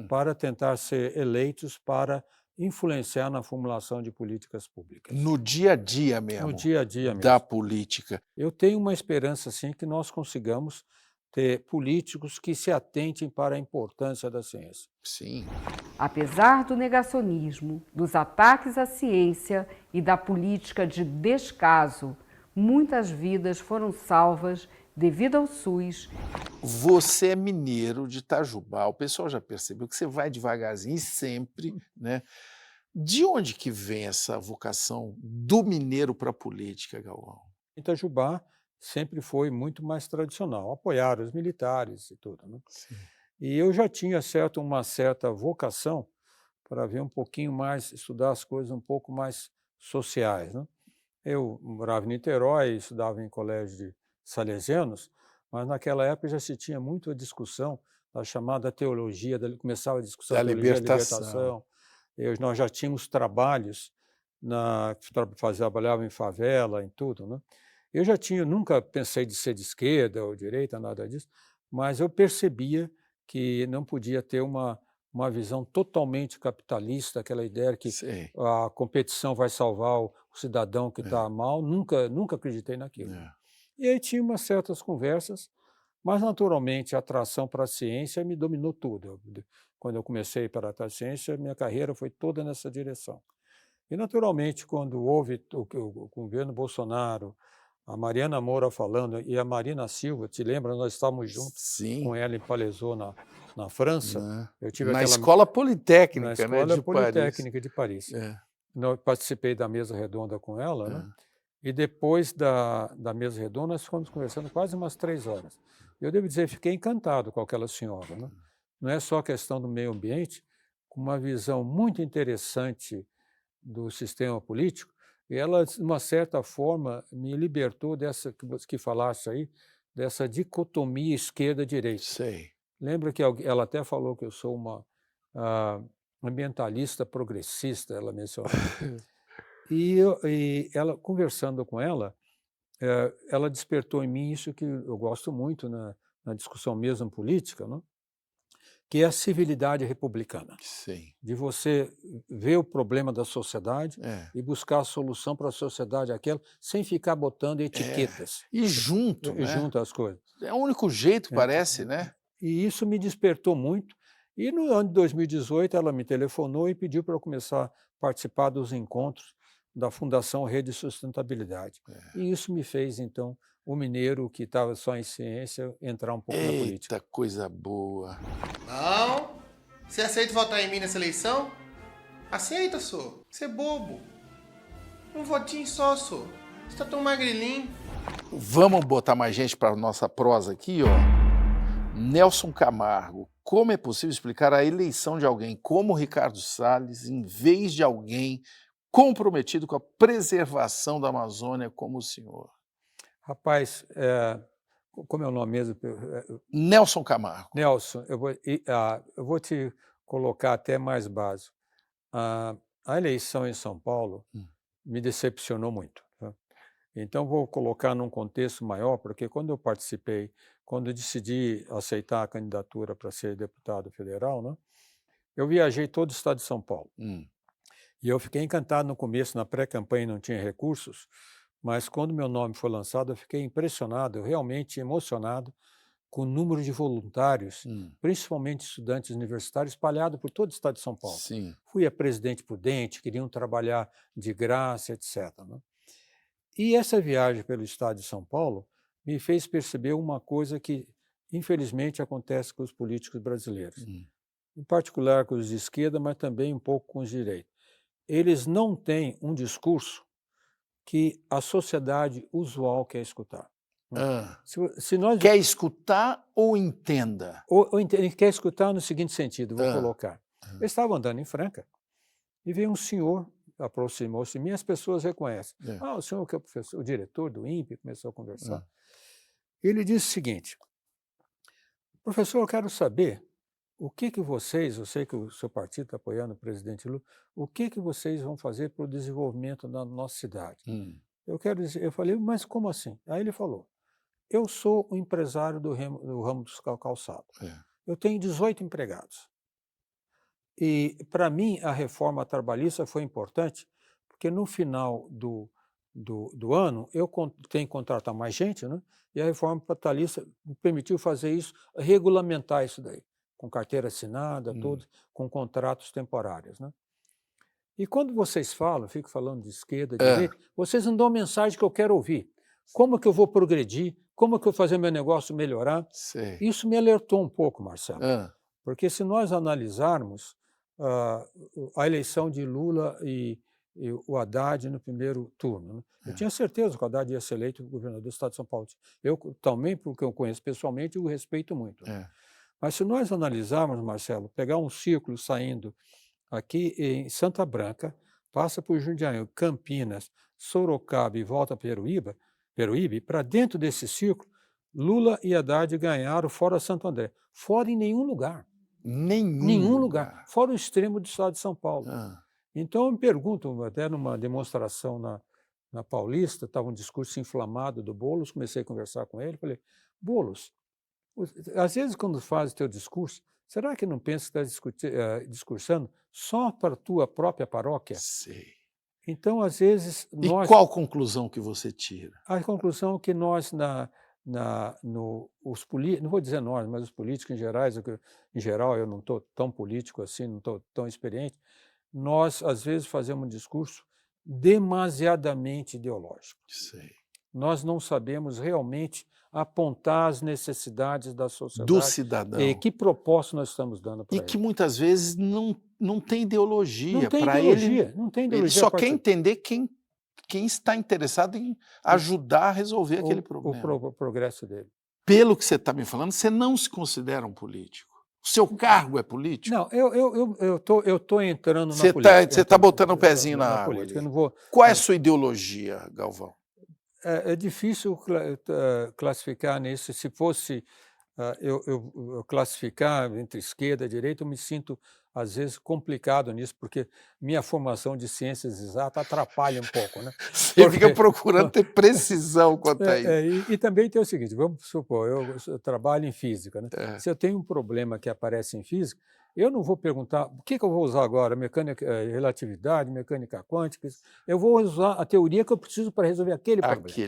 para tentar ser eleitos para influenciar na formulação de políticas públicas. No dia a dia mesmo. No dia a dia mesmo. Da política. Eu tenho uma esperança, sim, que nós consigamos ter políticos que se atentem para a importância da ciência. Sim. Apesar do negacionismo, dos ataques à ciência e da política de descaso, muitas vidas foram salvas devido ao SUS. Você é mineiro de Itajubá, o pessoal já percebeu que você vai devagarzinho e sempre, né? De onde que vem essa vocação do mineiro para a política, Galvão? Itajubá sempre foi muito mais tradicional, apoiar os militares e tudo, né? Sim. E eu já tinha uma certa vocação para ver um pouquinho mais, estudar as coisas um pouco mais sociais, né? Eu morava em Niterói, estudava em colégio de salesianos, mas naquela época já se tinha muito a discussão da chamada teologia, começava a discussão da teologia da libertação. Nós já tínhamos trabalhos, trabalhava em favela, em tudo, né? Eu nunca pensei de ser de esquerda ou direita, nada disso, mas eu percebia que não podia ter uma visão totalmente capitalista, aquela ideia que a competição vai salvar o cidadão que está mal, nunca acreditei naquilo. E aí tinha umas certas conversas, mas naturalmente a atração para a ciência me dominou tudo. Quando eu comecei para a ciência, minha carreira foi toda nessa direção. E naturalmente, quando houve o governo Bolsonaro, a Mariana Moura falando e a Marina Silva, te lembra? Nós estávamos juntos com ela em Palaiseau, na França. Eu tive na Escola Politécnica, na Escola né, de Politécnica de Paris. É. Eu participei da mesa redonda com ela, né? E depois da mesa redonda, nós ficamos conversando quase umas 3 horas. Eu devo dizer, fiquei encantado com aquela senhora, né? Não é só a questão do meio ambiente, com uma visão muito interessante do sistema político, e ela, de uma certa forma, me libertou dessa que falaste aí, dessa dicotomia esquerda-direita. Sei. Lembra que ela até falou que eu sou uma ambientalista progressista, ela mencionou. E ela, conversando com ela, ela despertou em mim isso que eu gosto muito na discussão mesmo política, né? Que é a civilidade republicana. Sim. De você ver o problema da sociedade e buscar a solução para a sociedade aquela, sem ficar botando etiquetas. E junto, né? Junto as coisas. É o único jeito, parece, né? E isso me despertou muito. E no ano de 2018, ela me telefonou e pediu para eu começar a participar dos encontros da Fundação Rede de Sustentabilidade. E isso me fez, então, o mineiro que estava só em ciência entrar um pouco na política. Eita, coisa boa. Não? Você aceita votar em mim nessa eleição? Aceita, sô. Você é bobo. Um votinho só, sô. Você tá tão magrelinho. Vamos botar mais gente para a nossa prosa aqui, ó. Nelson Camargo. Como é possível explicar a eleição de alguém como Ricardo Salles em vez de alguém comprometido com a preservação da Amazônia como o senhor? Rapaz, como é o nome mesmo? Nelson Camargo. Nelson, eu vou te colocar até mais básico. A eleição em São Paulo me decepcionou muito. Tá? Então, vou colocar num contexto maior, porque quando eu participei, quando eu decidi aceitar a candidatura para ser deputado federal, né, eu viajei todo o estado de São Paulo. E eu fiquei encantado no começo, na pré-campanha não tinha recursos, mas quando meu nome foi lançado, eu fiquei impressionado, eu realmente emocionado com o número de voluntários, principalmente estudantes universitários, espalhados por todo o estado de São Paulo. Sim. Fui a Presidente Prudente, queriam trabalhar de graça, etc. Né? E essa viagem pelo estado de São Paulo me fez perceber uma coisa que, infelizmente, acontece com os políticos brasileiros. Em particular com os de esquerda, mas também um pouco com os de direita. Eles não têm um discurso que a sociedade usual quer escutar. Se nós... Quer escutar ou entenda? Quer escutar no seguinte sentido, vou colocar. Eu estava andando em Franca e veio um senhor, aproximou-se de mim, as pessoas reconhecem. O senhor que é o diretor do INPE, começou a conversar. Ele disse o seguinte: professor, eu quero saber o que vocês, eu sei que o seu partido está apoiando o presidente Lula, o que vocês vão fazer para o desenvolvimento da nossa cidade? Eu quero dizer, eu falei, mas como assim? Aí ele falou, eu sou o empresário do ramo dos calçados. Eu tenho 18 empregados. E, para mim, a reforma trabalhista foi importante, porque no final do ano eu tenho que contratar mais gente, né? E a reforma trabalhista me permitiu fazer isso, regulamentar isso daí, com carteira assinada, tudo, com contratos temporários, né? E quando vocês falam, fico falando de esquerda, direita, vocês não dão a mensagem que eu quero ouvir. Como que eu vou progredir? Como que eu vou fazer meu negócio melhorar? Sei. Isso me alertou um pouco, Marcelo. Porque se nós analisarmos a eleição de Lula e o Haddad no primeiro turno, né? Eu tinha certeza que o Haddad ia ser eleito governador do estado de São Paulo. Eu também, porque eu conheço pessoalmente, o respeito muito. Mas se nós analisarmos, Marcelo, pegar um círculo saindo aqui em Santa Branca, passa por Jundiaí, Campinas, Sorocaba e volta para Peruíbe, para dentro desse círculo, Lula e Haddad ganharam fora Santo André. Fora em nenhum lugar. Nenhum lugar. Fora o extremo do estado de São Paulo. Então, eu me pergunto, até numa demonstração na Paulista, estava um discurso inflamado do Boulos, comecei a conversar com ele, falei, Boulos, às vezes quando faz o teu discurso, será que não pensa que está discursando só para a tua própria paróquia? Sei. Então, às vezes... E qual conclusão que você tira? A conclusão é que nós, os políticos, não vou dizer nós, mas os políticos em geral, eu não estou tão político assim, não estou tão experiente, nós, às vezes, fazemos um discurso demasiadamente ideológico. Sei. Nós não sabemos realmente apontar as necessidades da sociedade. Do cidadão. E que propósito nós estamos dando para ele. E que muitas vezes não tem ideologia. Não tem para ideologia. Ele, não tem ideologia. Ele só quer entender quem está interessado em ajudar a resolver aquele problema. O progresso dele. Pelo que você está me falando, você não se considera um político. O seu cargo é político? Não, eu tô entrando na política. Você está botando o pezinho na água. Política. Eu não vou... Qual é a sua ideologia, Galvão? É difícil classificar nisso. Se fosse eu classificar entre esquerda e direita, eu me sinto, às vezes, complicado nisso, porque minha formação de ciências exatas atrapalha um pouco, né? Você fica procurando ter precisão quanto a isso. E também tem o seguinte, vamos supor, eu trabalho em física, né? Se eu tenho um problema que aparece em física, eu não vou perguntar o que eu vou usar agora, mecânica, relatividade, mecânica quântica, eu vou usar a teoria que eu preciso para resolver aquele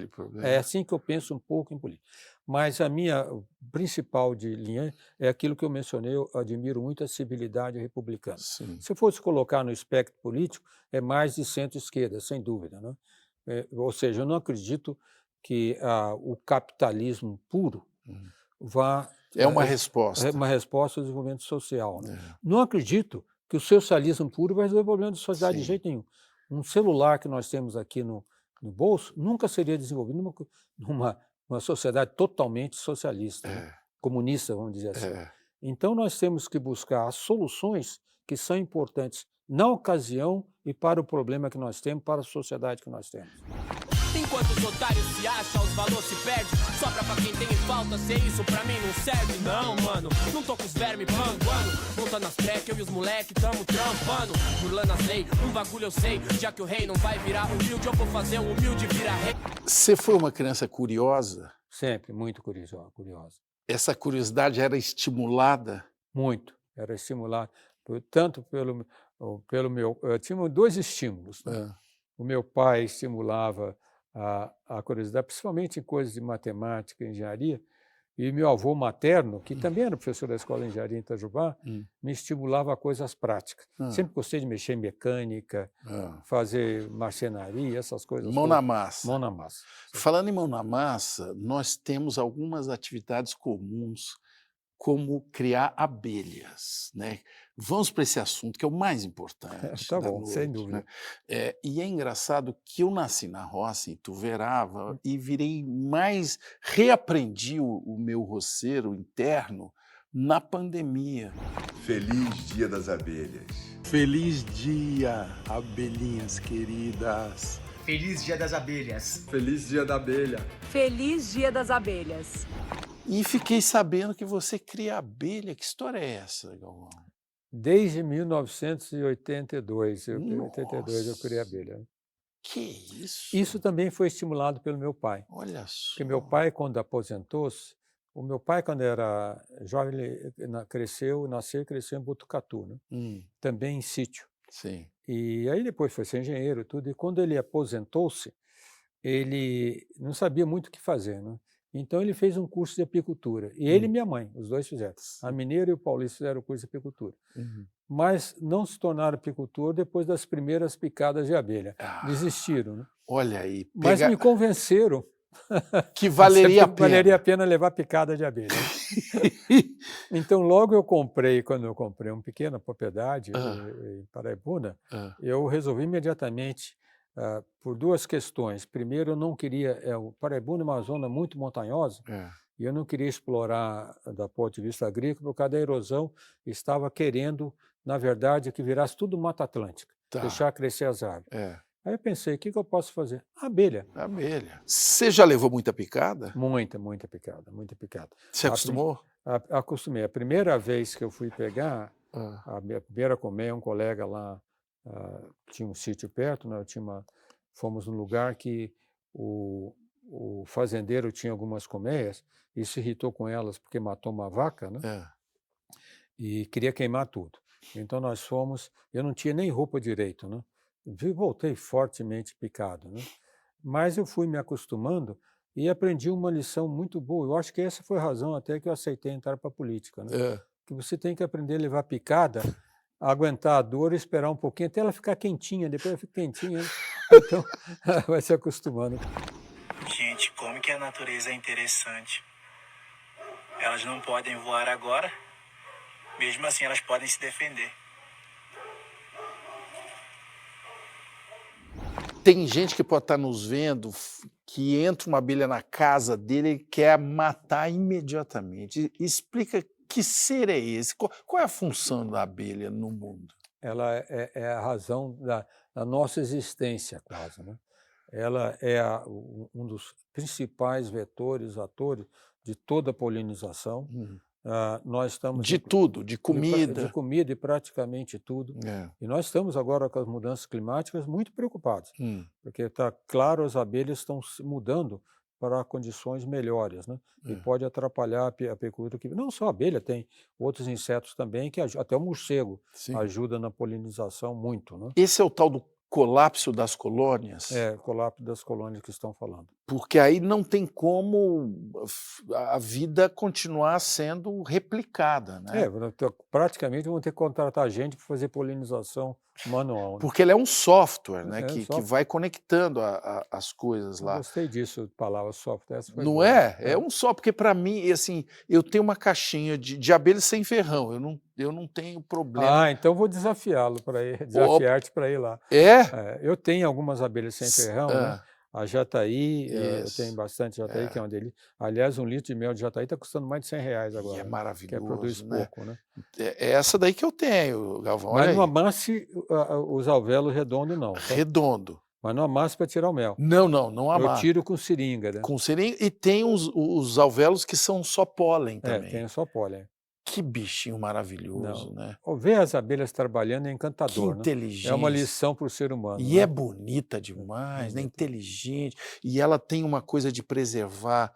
problema. É assim que eu penso um pouco em política. Mas a minha principal de linha é aquilo que eu mencionei, eu admiro muito a civilidade republicana. Sim. Se eu fosse colocar no espectro político, é mais de centro-esquerda, sem dúvida, né? Ou seja, eu não acredito que o capitalismo puro vá... É uma resposta. É uma resposta ao desenvolvimento social, né? Não acredito que o socialismo puro vai resolver o problema da sociedade de jeito nenhum. Um celular que nós temos aqui no bolso nunca seria desenvolvido numa sociedade totalmente socialista, né? Comunista, vamos dizer assim. Então, nós temos que buscar as soluções que são importantes na ocasião e para o problema que nós temos, para a sociedade que nós temos. Enquanto os otários se acham, os valores se perdem. Sobra pra quem tem em falta, ser isso pra mim não serve. Não, mano, não tô com os vermes panguando. Montando as track, eu e os moleque tamo trampando. Burlando as leis, um bagulho eu sei. Já que o rei não vai virar humilde, eu vou fazer o humilde virar rei. Você foi uma criança curiosa? Sempre, muito curiosa. Essa curiosidade era estimulada? Muito, era estimulada. Tanto pelo meu... Eu tinha dois estímulos, né? O meu pai estimulava a curiosidade, principalmente em coisas de matemática e engenharia, e meu avô materno, que também era professor da Escola de Engenharia em Itajubá, me estimulava a coisas práticas. Sempre gostei de mexer em mecânica, fazer marcenaria, essas coisas. Mão na massa. Mão na massa. Falando em mão na massa, nós temos algumas atividades comuns, como criar abelhas, né? Vamos para esse assunto que é o mais importante. Tá bom, sem dúvida. Né? E é engraçado que eu nasci na roça, em Tuverava, e reaprendi o meu roceiro interno na pandemia. Feliz Dia das Abelhas. Feliz dia, abelhinhas queridas. Feliz Dia das Abelhas. Feliz Dia da Abelha. Feliz Dia das Abelhas. E fiquei sabendo que você cria abelha. Que história é essa, Galvão? Desde 1982, eu criei abelha. Que isso? Isso também foi estimulado pelo meu pai. Olha só. Porque meu pai, quando aposentou-se, O meu pai, quando era jovem, ele nasceu e cresceu em Botucatu, né? Também em sítio. Sim. E aí depois foi ser engenheiro e tudo, e quando ele aposentou-se, ele não sabia muito o que fazer, né? Então ele fez um curso de apicultura. E ele e minha mãe, os dois fizeram. A mineira e o paulista fizeram o curso de apicultura. Mas não se tornaram apicultor depois das primeiras picadas de abelha. Desistiram, né? Olha aí. Mas me convenceram que valeria a pena. Valeria a pena levar picada de abelha. Então, logo quando eu comprei uma pequena propriedade em Paraibuna, eu resolvi imediatamente, por duas questões. Primeiro, eu não queria... o Paraibuna é uma zona muito montanhosa, e eu não queria explorar, do ponto de vista agrícola, por causa da erosão. Estava querendo, na verdade, que virasse tudo Mata Atlântica, deixar crescer as árvores. Aí eu pensei, o que eu posso fazer? Abelha. Abelha. Você já levou muita picada? Muita picada, muita picada. Você acostumou? Acostumei. A primeira vez que eu fui pegar, a minha primeira colmeia, um colega lá, tinha um sítio perto, né? Fomos num lugar que o fazendeiro tinha algumas colmeias e se irritou com elas porque matou uma vaca, né? E queria queimar tudo. Então nós fomos, eu não tinha nem roupa direito, né? Voltei fortemente picado, né? Mas eu fui me acostumando e aprendi uma lição muito boa. Eu acho que essa foi a razão até que eu aceitei entrar para a política, né? Que você tem que aprender a levar picada, aguentar a dor e esperar um pouquinho até ela ficar quentinha, depois ela fica quentinha, né? Então vai se acostumando. Gente, como que a natureza é interessante. Elas não podem voar agora, mesmo assim elas podem se defender. Tem gente que pode estar nos vendo, que entra uma abelha na casa dele e quer matar imediatamente. Explica que ser é esse? Qual é a função da abelha no mundo? Ela é a razão da nossa existência, quase, né? Ela é um dos principais vetores, atores de toda a polinização. Nós estamos... De tudo, de comida. De comida e praticamente tudo. E nós estamos agora com as mudanças climáticas muito preocupados, porque está claro, as abelhas estão se mudando para condições melhores, né? E pode atrapalhar a apicultura. Não só a abelha, tem outros insetos também, até o morcego ajuda na polinização muito, né? Esse é o tal do colapso das colônias? O colapso das colônias que estão falando. Porque aí não tem como a vida continuar sendo replicada, né? Praticamente vão ter que contratar gente para fazer polinização manual. Né? Porque ele é um software, né? Que vai conectando as coisas lá. Eu gostei disso, palavra software. Não boa. É um só, porque para mim, assim, eu tenho uma caixinha de abelha sem ferrão, eu não tenho problema. Então vou desafiá-lo para ir, desafiar-te para ir lá. Eu tenho algumas abelhas sem ferrão, né? A jataí, eu tenho bastante jataí, que é uma delícia. Aliás, 1 litro de mel de jataí está custando mais de R$100 agora. E é maravilhoso, que produz pouco, né? É essa daí que eu tenho, Galvão. Mas não amasse os alvéolos redondos, não. Tá? Redondo. Mas não amasse para tirar o mel. Não amasse. Eu tiro com seringa, né? Com seringa, e tem os alvéolos que são só pólen também. Tem só pólen. Que bichinho maravilhoso, né? Ver as abelhas trabalhando é encantador, que inteligente. Né? É uma lição para o ser humano. E é bonita demais, né? Inteligente. E ela tem uma coisa de preservar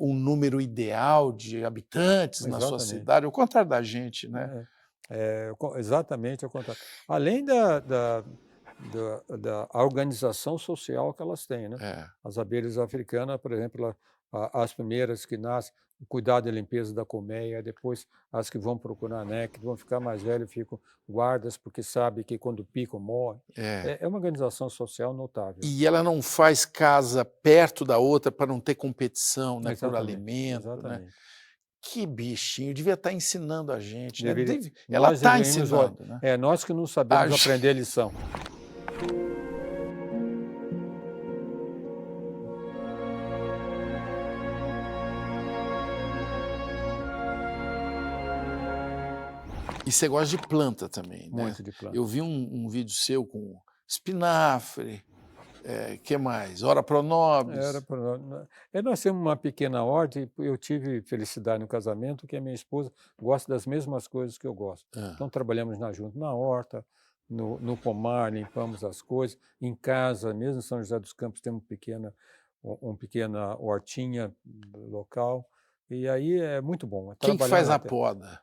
um número ideal de habitantes na sua cidade, ao contrário da gente, né? Exatamente ao contrário. Além da organização social que elas têm, né? As abelhas africanas, por exemplo, as primeiras que nascem, cuidar da limpeza da colmeia, depois as que vão procurar néctar, vão ficar mais velhas, ficam guardas, porque sabe que quando picam, morre. É uma organização social notável. E ela não faz casa perto da outra para não ter competição, né, por alimento. Exatamente. Né? Que bichinho, devia estar ensinando a gente. Né? Ela está ensinando. Né? Nós que não sabemos aprender a lição. E você gosta de planta também, né? Muito de planta. Eu vi um vídeo seu com espinafre, que mais? Ora pronobis. Nós temos uma pequena horta, eu tive felicidade no casamento, que a minha esposa gosta das mesmas coisas que eu gosto. Então trabalhamos junto na horta, no pomar, limpamos as coisas. Em casa, mesmo em São José dos Campos, temos uma pequena hortinha local. E aí é muito bom. Quem que trabalhar faz na a terra. poda?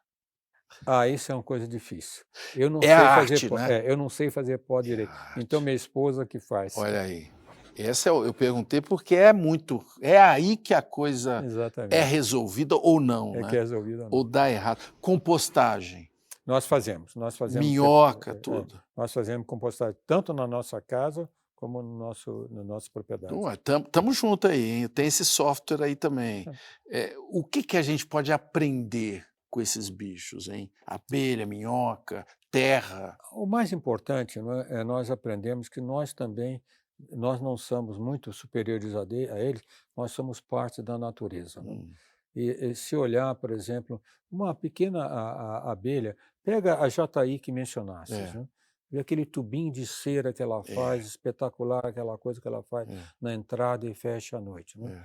Isso é uma coisa difícil. Eu não É sei a fazer arte, pó, né? eu não sei fazer pó direito. Então minha esposa que faz. Olha aí. Essa eu perguntei porque é aí que a coisa é Exatamente. resolvida ou não, É né? que é resolvido ou não. Ou dá errado. Compostagem, Nós fazemos. minhoca, tudo. Nós fazemos compostagem tanto na nossa casa como na nossa propriedade. Estamos juntos aí, hein? Tem esse software aí também. O que a gente pode aprender com esses bichos, hein? Abelha, minhoca, terra. O mais importante, né, é nós aprendemos que nós não somos muito superiores a eles, nós somos parte da natureza. Né? E se olhar, por exemplo, uma pequena abelha, pega a jataí que mencionaste, né? Vê aquele tubinho de cera que ela faz, espetacular aquela coisa que ela faz na entrada e fecha à noite. Né?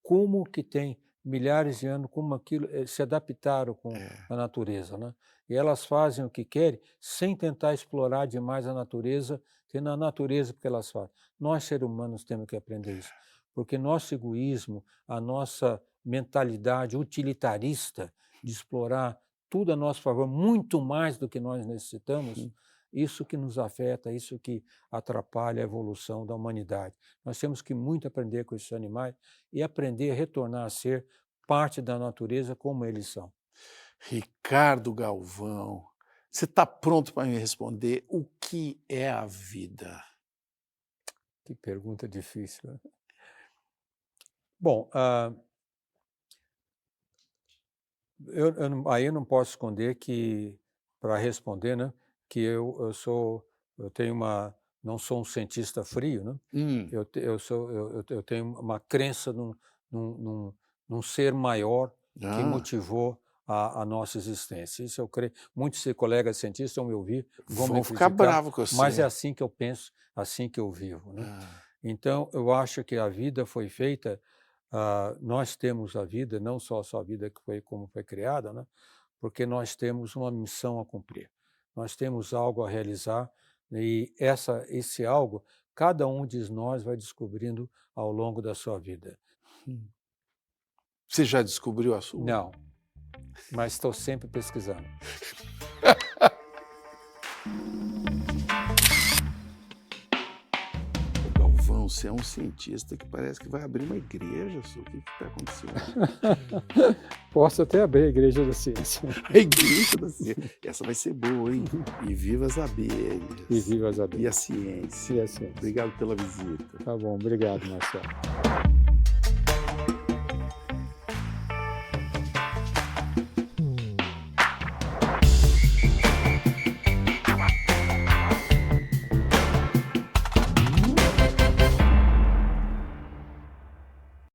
Como que tem milhares de anos, como aquilo se adaptaram com a natureza, né? E elas fazem o que querem sem tentar explorar demais a natureza, que na natureza porque elas fazem. Nós, seres humanos, temos que aprender isso, porque nosso egoísmo, a nossa mentalidade utilitarista de explorar tudo a nosso favor, muito mais do que nós necessitamos, isso que nos afeta, isso que atrapalha a evolução da humanidade. Nós temos que muito aprender com esses animais e aprender a retornar a ser parte da natureza como eles são. Ricardo Galvão, você está pronto para me responder o que é a vida? Que pergunta difícil. Né? Bom, eu não posso esconder que, para responder, né, que eu não sou um cientista frio, né? Eu tenho uma crença num ser maior que motivou a nossa existência. Isso eu creio. Muitos colegas cientistas vão me ouvir, vão ficar bravos com você. Mas é assim que eu penso, assim que eu vivo. Né? Então, eu acho que a vida foi feita, nós temos a vida, não só a sua vida que foi como foi criada, né? Porque nós temos uma missão a cumprir. Nós temos algo a realizar e esse algo, cada um de nós vai descobrindo ao longo da sua vida. Você já descobriu a sua? Não, mas estou sempre pesquisando. Galvão, você é um cientista que parece que vai abrir uma igreja. O que está acontecendo? Posso até abrir a Igreja da Ciência. A Igreja da Ciência. Essa vai ser boa, hein? E viva as abelhas. E viva as abelhas. E a ciência. E a ciência. Obrigado pela visita. Tá bom, obrigado, Marcelo.